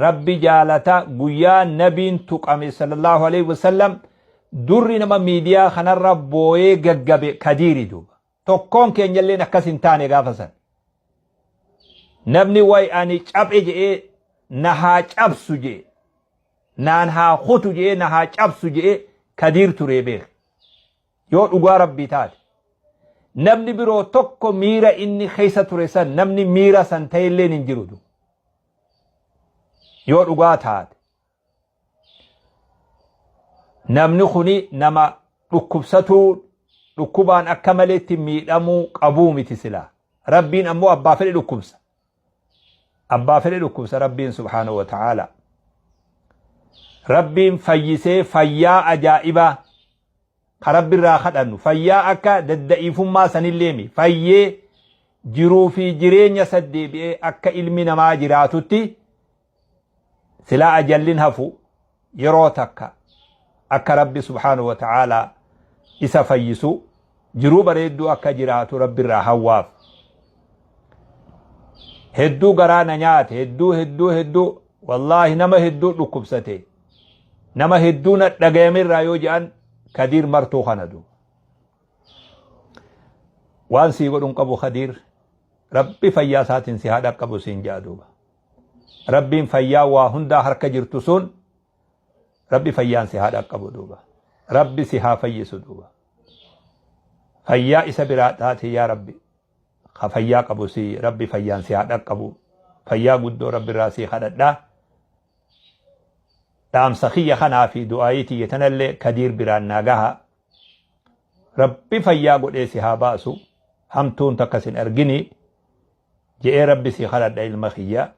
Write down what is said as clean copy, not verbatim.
rabbi jaalata guyyaa nabiin tuqame sallallahu alaihi wasallam durri nama miidiyaa kanarra booyee gaggabe Kadiiri duuba tokkoon keenyalleen akkas hin taane gaafasan namni way ani cab'e je'ee na haa cabsu je'e naan haa kutu je'ee na haa cabsu je'e Kadiir ture beek yoo dhugaa rabbii taate namni biroo tokko miira inni keessa ture san namni miira san ta'elleen hin jiru yoo dhugaa taate namni kuni nama dhukkubsatuu dhukkubaan akka maleetti miidhamuu qabuu miti silaa rabbiin ammoo abbaa fedhe dhukkubsa rabbiin subhaanahu wa ta'ala rabbiin fayyisee fayyaa ajaa'ibaa ka rabbiirraa kadhannu fayyaa akka dadda'ifummaa sanilleemi fayyee jiruu fi jireenya saddeebi'ee akka ilmi namaa jiraatutti silaa ajallin hafu yeroo takka akka rabbi subhaanahu wa ta'ala isa fayyisu jiruu bareedduu akka jiraatu rabbiirraa hawwaaf hedduu garaa na nyaate hedduu wallaahi nama hedduu dhukkubsate nama hedduu na dhagayamirraa yoo je'an Kadiir martuu kanadu waan sii godhun qabu Kadiir rabbi fayyaa isaatiin si haadha qabu siin jaaduuba rabbiin fayyaa waa hundaa harka jirtu sun rabbi fayyaan si haadha qabu duuba rabbi si haa fayyisu duuba fayyaa isa biraa taate yaa rabbi ka fayyaa qabu si rabbi fayyaan si haadha qabu fayyaa guddoo rabbi irraa si kadhadhaa dhaamsa kiyya kanaa fi du'aayitii tanallee Kadiir biraan naagaha rabbi fayyaa godhee si haa baasu hamtuun takka sin argini je'ee rabbi si kadhadha ilma kiyya